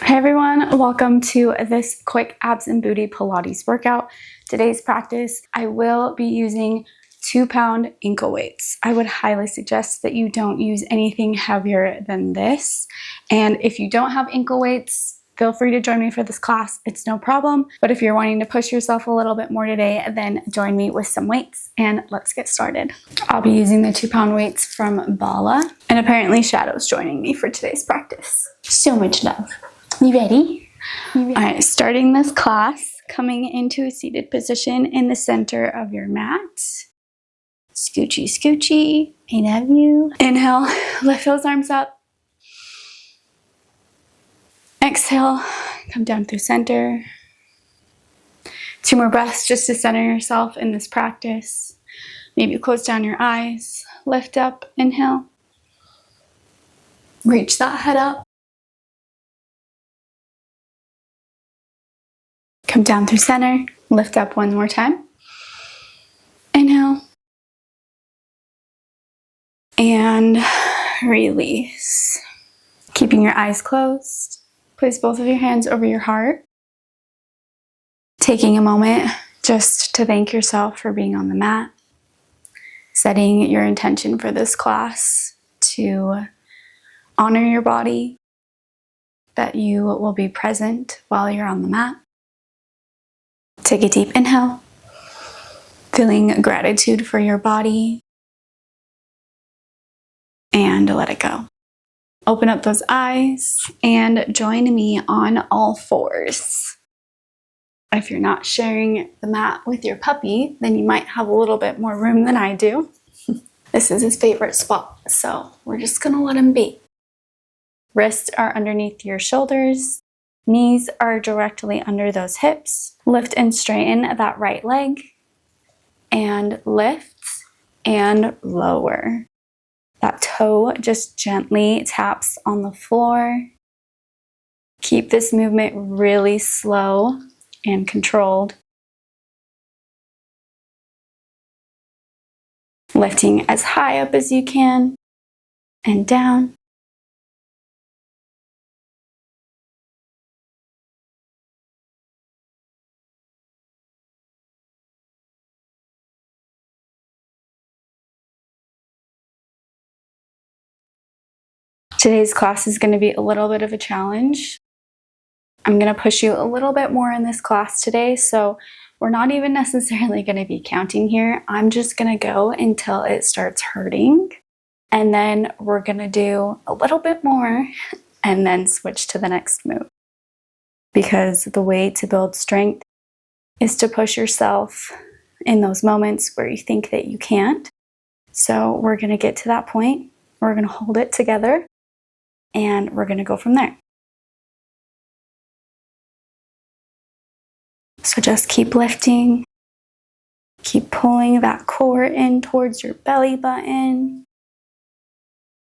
Hey everyone, welcome to this quick abs and booty Pilates workout. Today's practice, I will be using 2-pound ankle weights. I would highly suggest that you don't use anything heavier than this. And if you don't have ankle weights, feel free to join me for this class. It's no problem. But if you're wanting to push yourself a little bit more today, then join me with some weights and let's get started. I'll be using the 2-pound weights from Bala, and apparently Shadow's joining me for today's practice. So much love. You ready? All right, starting this class, coming into a seated position in the center of your mat. Scoochy, scoochy. I love you. Inhale, lift those arms up. Exhale, come down through center. 2 more breaths just to center yourself in this practice. Maybe close down your eyes. Lift up, inhale. Reach that head up. Come down through center, lift up one more time. Inhale. And release. Keeping your eyes closed. Place both of your hands over your heart. Taking a moment just to thank yourself for being on the mat. Setting your intention for this class to honor your body, that you will be present while you're on the mat. Take a deep inhale, feeling gratitude for your body, and let it go. Open up those eyes and join me on all fours. If you're not sharing the mat with your puppy, then you might have a little bit more room than I do. This is his favorite spot, so we're just gonna let him be. Wrists are underneath your shoulders. Knees are directly under those hips. Lift and straighten that right leg. And lift and lower. That toe just gently taps on the floor. Keep this movement really slow and controlled. Lifting as high up as you can and down. Today's class is going to be a little bit of a challenge. I'm going to push you a little bit more in this class today, so we're not even necessarily going to be counting here. I'm just going to go until it starts hurting, and then we're going to do a little bit more and then switch to the next move. Because the way to build strength is to push yourself in those moments where you think that you can't. So we're going to get to that point. We're going to hold it together. And we're going to go from there. So just keep lifting. Keep pulling that core in towards your belly button.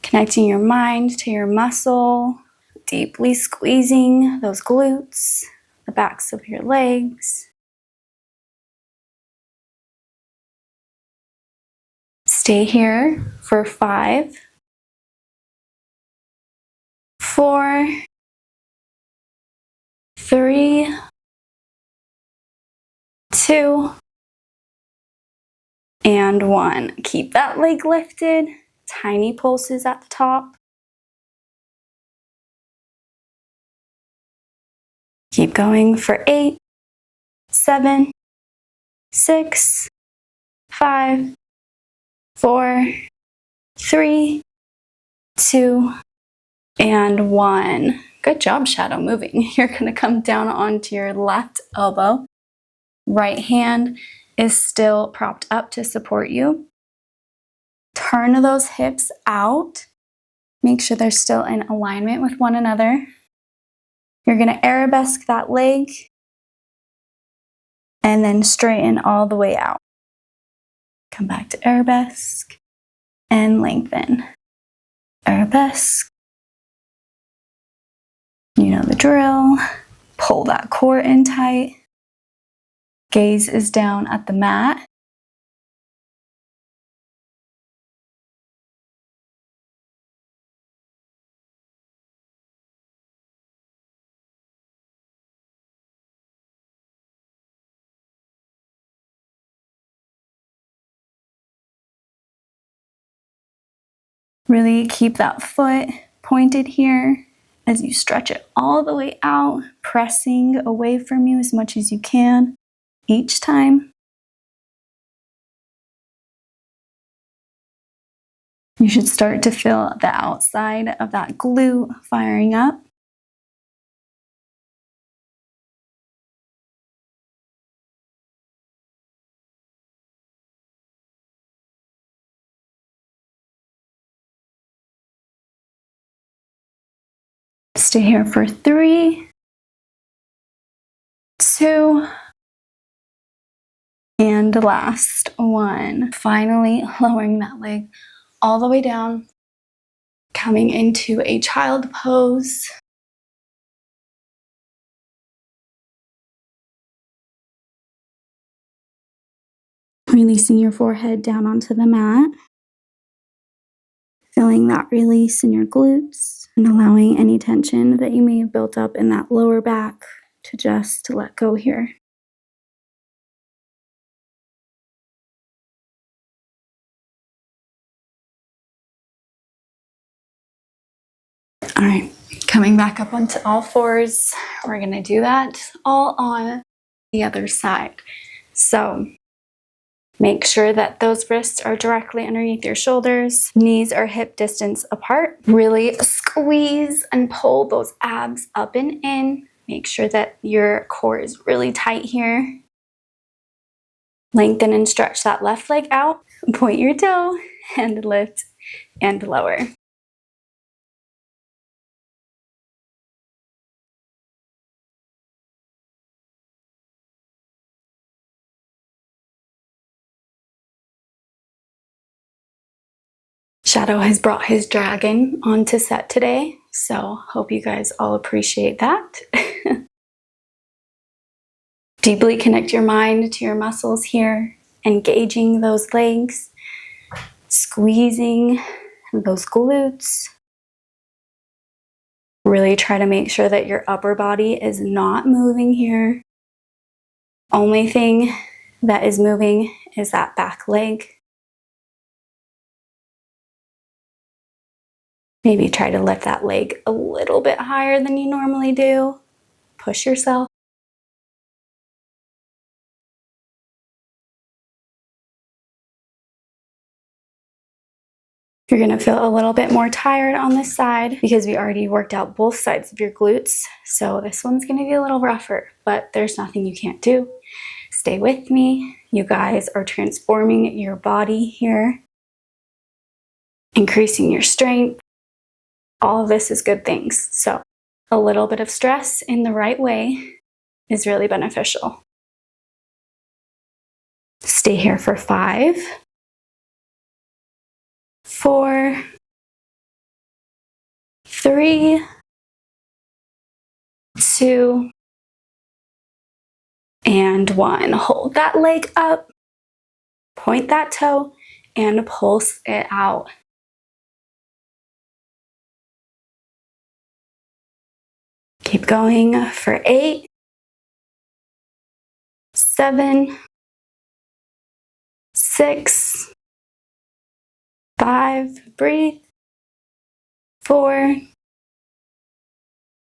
Connecting your mind to your muscle. Deeply squeezing those glutes, the backs of your legs. Stay here for 5, 4, 3, 2, and 1. Keep that leg lifted. Tiny pulses at the top. Keep going for 8, 7, 6, 5, 4, 3, 2, and 1. Good job, Shadow, moving. You're going to come down onto your left elbow. Right hand is still propped up to support you. Turn those hips out. Make sure they're still in alignment with one another. You're going to arabesque that leg and then straighten all the way out. Come back to arabesque and lengthen. Arabesque. You know the drill. Pull that core in tight. Gaze is down at the mat. Really keep that foot pointed here as you stretch it all the way out, pressing away from you as much as you can each time. You should start to feel the outside of that glute firing up. Stay here for 3, 2, and last 1. Finally lowering that leg all the way down, coming into a child pose. Releasing your forehead down onto the mat. Feeling that release in your glutes and allowing any tension that you may have built up in that lower back to just let go here. All right, coming back up onto all fours. We're gonna do that all on the other side. So make sure that those wrists are directly underneath your shoulders. Knees are hip distance apart. Really squeeze and pull those abs up and in. Make sure that your core is really tight here. Lengthen and stretch that left leg out. Point your toe and lift and lower. Shadow has brought his dragon onto set today, so hope you guys all appreciate that. Deeply connect your mind to your muscles here, engaging those legs, squeezing those glutes. Really try to make sure that your upper body is not moving here. Only thing that is moving is that back leg. Maybe try to lift that leg a little bit higher than you normally do. Push yourself. You're gonna feel a little bit more tired on this side because we already worked out both sides of your glutes. So this one's gonna be a little rougher, but there's nothing you can't do. Stay with me. You guys are transforming your body here, increasing your strength. All of this is good things. So a little bit of stress in the right way is really beneficial. Stay here for 5, 4, 3, 2, and 1. Hold that leg up, point that toe, and pulse it out. Keep going for 8, 7, 6, 5, breathe, 4,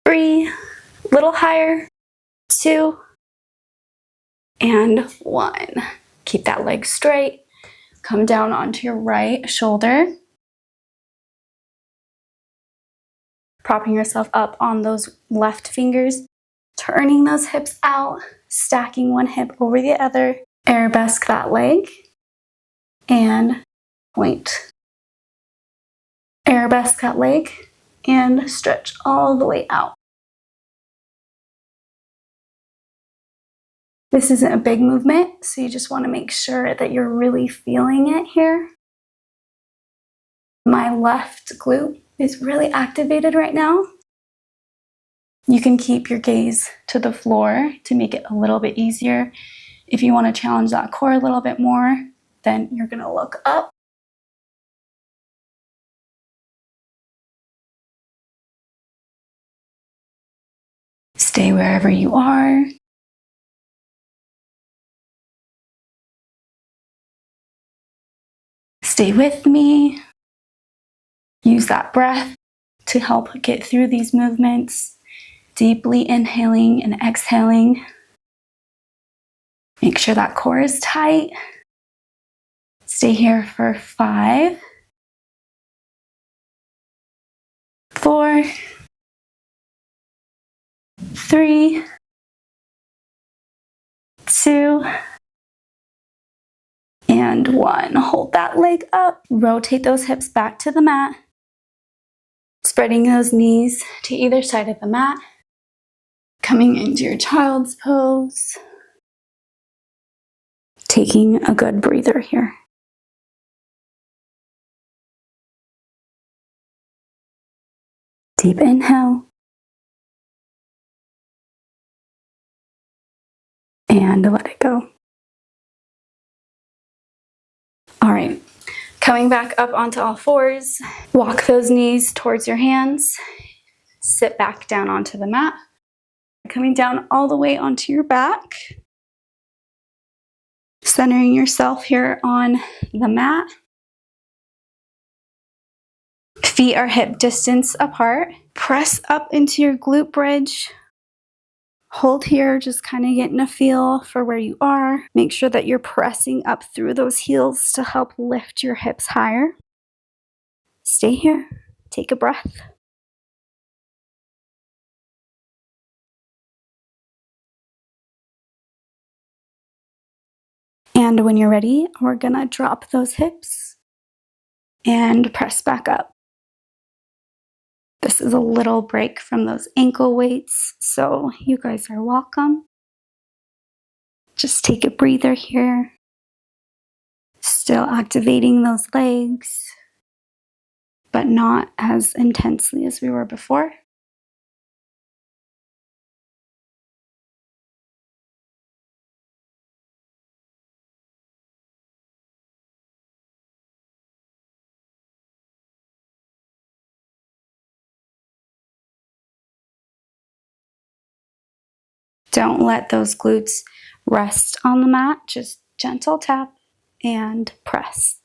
3, little higher, 2, and 1. Keep that leg straight. Come down onto your right shoulder. Propping yourself up on those left fingers. Turning those hips out. Stacking one hip over the other. Arabesque that leg. And point. Arabesque that leg. And stretch all the way out. This isn't a big movement, so you just want to make sure that you're really feeling it here. My left glute is really activated right now. You can keep your gaze to the floor to make it a little bit easier. If you want to challenge that core a little bit more, then you're going to look up. Stay wherever you are. Stay with me. Use that breath to help get through these movements. Deeply inhaling and exhaling. Make sure that core is tight. Stay here for 5, 4, 3, 2, and 1. Hold that leg up. Rotate those hips back to the mat. Spreading those knees to either side of the mat. Coming into your child's pose. Taking a good breather here. Deep inhale. And let it go. All right, coming back up onto all fours. Walk those knees towards your hands. Sit back down onto the mat. Coming down all the way onto your back. Centering yourself here on the mat. Feet are hip distance apart. Press up into your glute bridge. Hold here, just kind of getting a feel for where you are. Make sure that you're pressing up through those heels to help lift your hips higher. Stay here. Take a breath. And when you're ready, we're gonna drop those hips and press back up. This is a little break from those ankle weights, so you guys are welcome. Just take a breather here. Still activating those legs, but not as intensely as we were before. Don't let those glutes rest on the mat. Just gentle tap and press.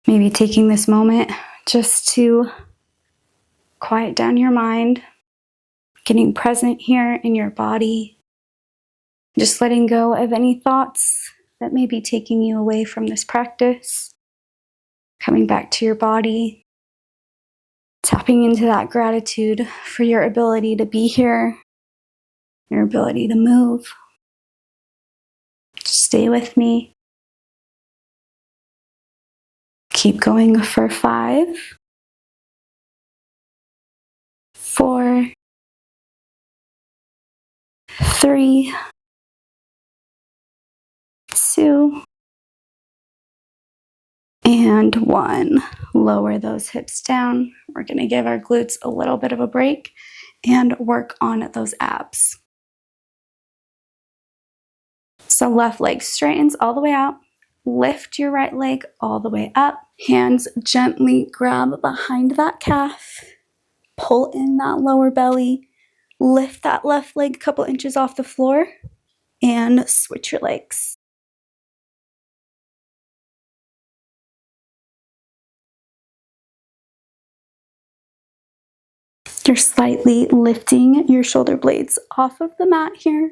Maybe taking this moment just to quiet down your mind, getting present here in your body, just letting go of any thoughts that may be taking you away from this practice, coming back to your body, tapping into that gratitude for your ability to be here, your ability to move. Just stay with me. Keep going for 5, 4, 3, 2, and 1. Lower those hips down. We're going to give our glutes a little bit of a break and work on those abs. So left leg straightens all the way out. Lift your right leg all the way up. Hands gently grab behind that calf. Pull in that lower belly. Lift that left leg a couple inches off the floor and switch your legs. You're slightly lifting your shoulder blades off of the mat here.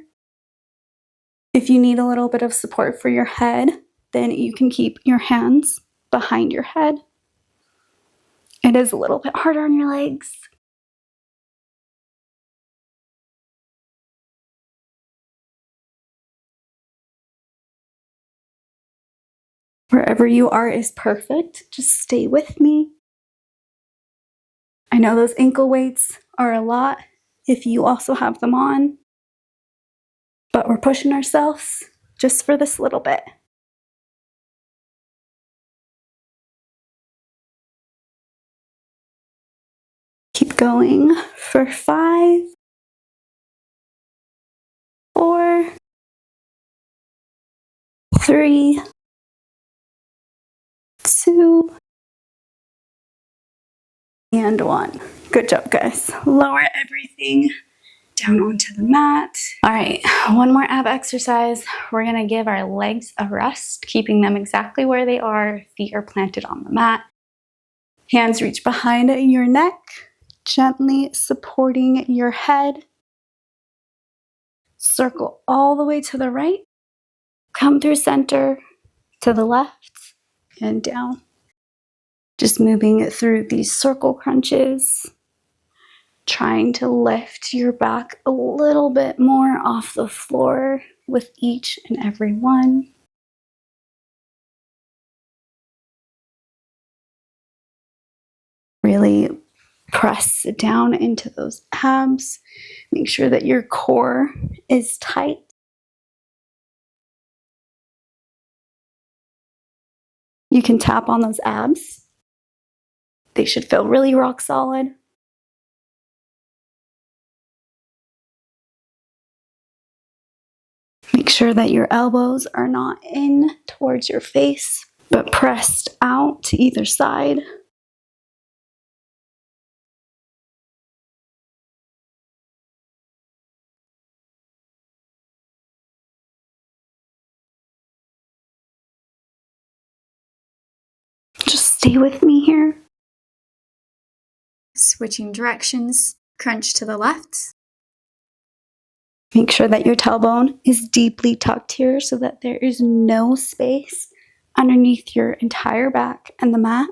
If you need a little bit of support for your head, then you can keep your hands behind your head. It is a little bit harder on your legs. Wherever you are is perfect. Just stay with me. I know those ankle weights are a lot if you also have them on, but we're pushing ourselves just for this little bit. Keep going for 5, 4, 3, 2, and 1. Good job, guys. Lower everything down onto the mat. All right, one more ab exercise. We're gonna give our legs a rest, keeping them exactly where they are. Feet are planted on the mat. Hands reach behind your neck, gently supporting your head. Circle all the way to the right. Come through center to the left and down. Just moving through these circle crunches. Trying to lift your back a little bit more off the floor with each and every one. Really press down into those abs. Make sure that your core is tight. You can tap on those abs. They should feel really rock solid. Make sure that your elbows are not in towards your face, but pressed out to either side. Just stay with me here. Switching directions, crunch to the left. Make sure that your tailbone is deeply tucked here so that there is no space underneath your entire back and the mat.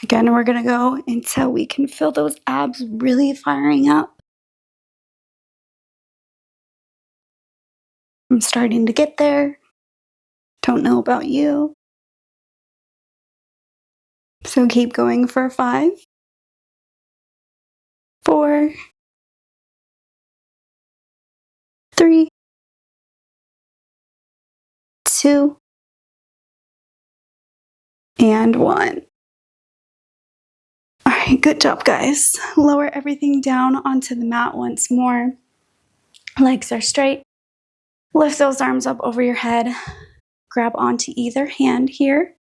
Again, we're going to go until we can feel those abs really firing up. I'm starting to get there. Don't know about you. So keep going for 5, 4, 3, 2, and 1. All right, good job, guys. Lower everything down onto the mat once more. Legs are straight. Lift those arms up over your head. Grab onto either hand here.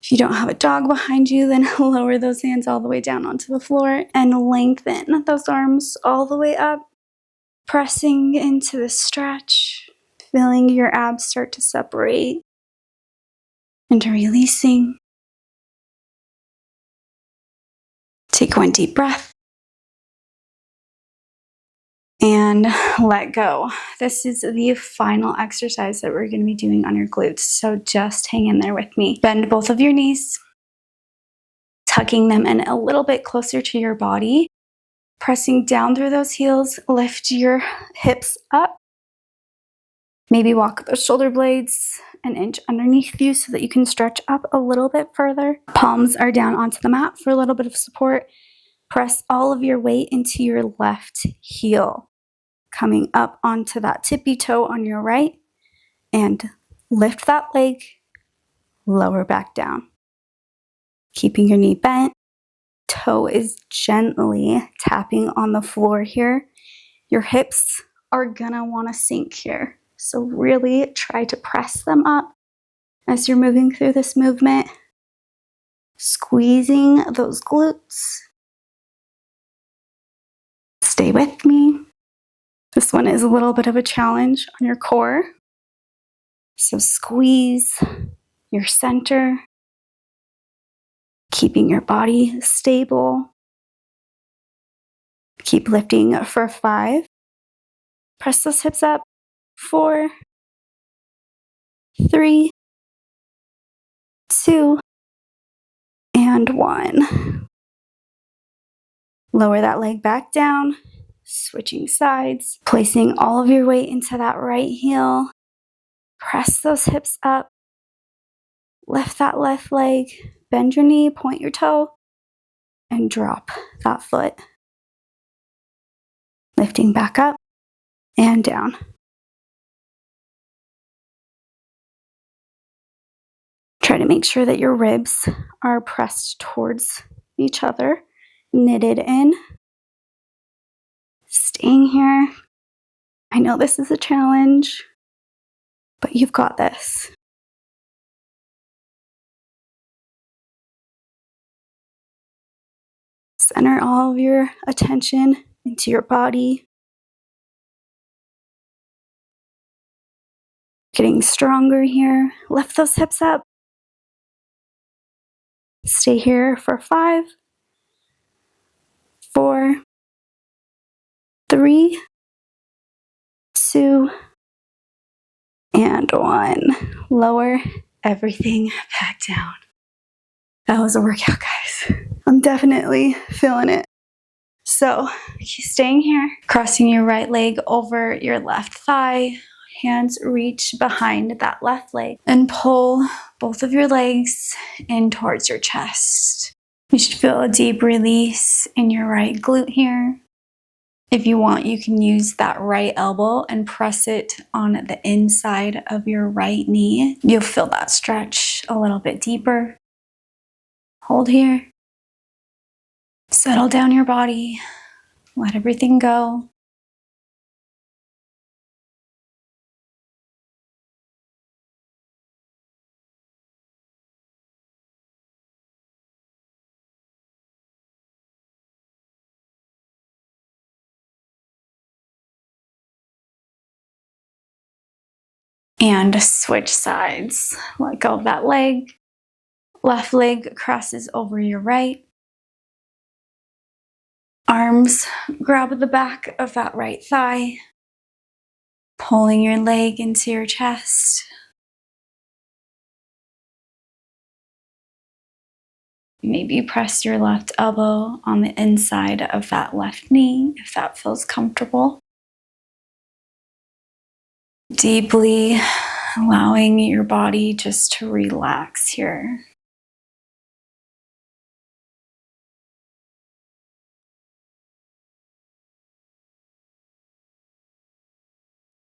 If you don't have a dog behind you, then lower those hands all the way down onto the floor and lengthen those arms all the way up. Pressing into the stretch, feeling your abs start to separate and releasing. Take one deep breath and let go. This is the final exercise that we're going to be doing on your glutes, so just hang in there with me. Bend both of your knees, tucking them in a little bit closer to your body, pressing down through those heels. Lift your hips up. Maybe walk those shoulder blades an inch underneath you so that you can stretch up a little bit further. Palms are down onto the mat for a little bit of support. Press all of your weight into your left heel, coming up onto that tippy toe on your right, and lift that leg, lower back down. Keeping your knee bent, toe is gently tapping on the floor here. Your hips are gonna wanna sink here. So really try to press them up as you're moving through this movement, squeezing those glutes. Stay with me. This one is a little bit of a challenge on your core. So squeeze your center, keeping your body stable. Keep lifting for 5. Press those hips up. 4, 3, 2, and 1. Lower that leg back down, switching sides, placing all of your weight into that right heel. Press those hips up. Lift that left leg, bend your knee, point your toe, and drop that foot. Lifting back up and down. Try Try to make sure that your ribs are pressed towards each other, knitted in. Staying here. I know this is a challenge, but you've got this. Center all of your attention into your body. Getting stronger here. Lift those hips up. Stay here for 5, 4, 3, 2, and 1. Lower everything back down. That was a workout, guys. I'm definitely feeling it. So, keep staying here. Crossing your right leg over your left thigh. Hands reach behind that left leg and pull both of your legs in towards your chest. You should feel a deep release in your right glute here. If you want, you can use that right elbow and press it on the inside of your right knee. You'll feel that stretch a little bit deeper. Hold here. Settle down your body. Let everything go. And switch sides. Let go of that leg. Left leg crosses over your right. Arms grab the back of that right thigh. Pulling your leg into your chest. Maybe press your left elbow on the inside of that left knee if that feels comfortable. Deeply allowing your body just to relax here.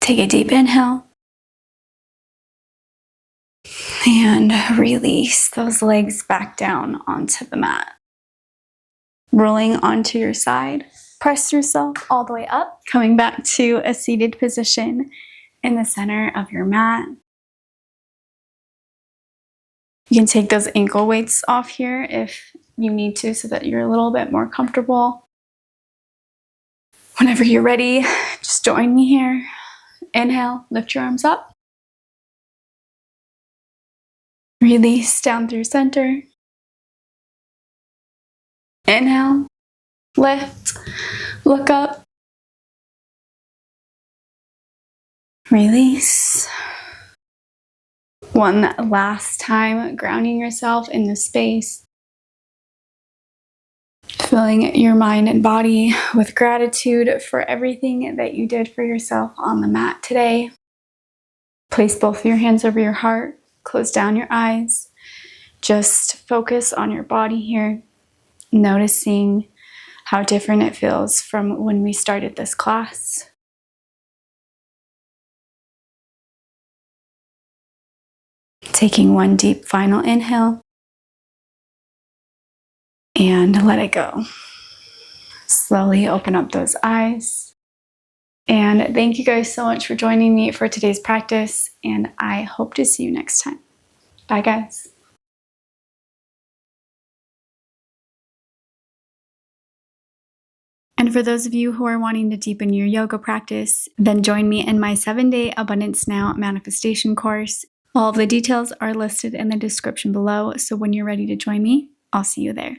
Take a deep inhale. And release those legs back down onto the mat. Rolling onto your side. Press yourself all the way up. Coming back to a seated position in the center of your mat. You can take those ankle weights off here if you need to so that you're a little bit more comfortable. Whenever you're ready, just join me here. Inhale, lift your arms up. Release down through center. Inhale, lift, look up. Release. One last time, grounding yourself in the space. Filling your mind and body with gratitude for everything that you did for yourself on the mat today. Place both of your hands over your heart. Close down your eyes. Just focus on your body here. Noticing how different it feels from when we started this class. Taking one deep final inhale. And let it go. Slowly open up those eyes. And thank you guys so much for joining me for today's practice. And I hope to see you next time. Bye, guys. And for those of you who are wanting to deepen your yoga practice, then join me in my 7-day Abundance Now manifestation course. All of the details are listed in the description below. So when you're ready to join me, I'll see you there.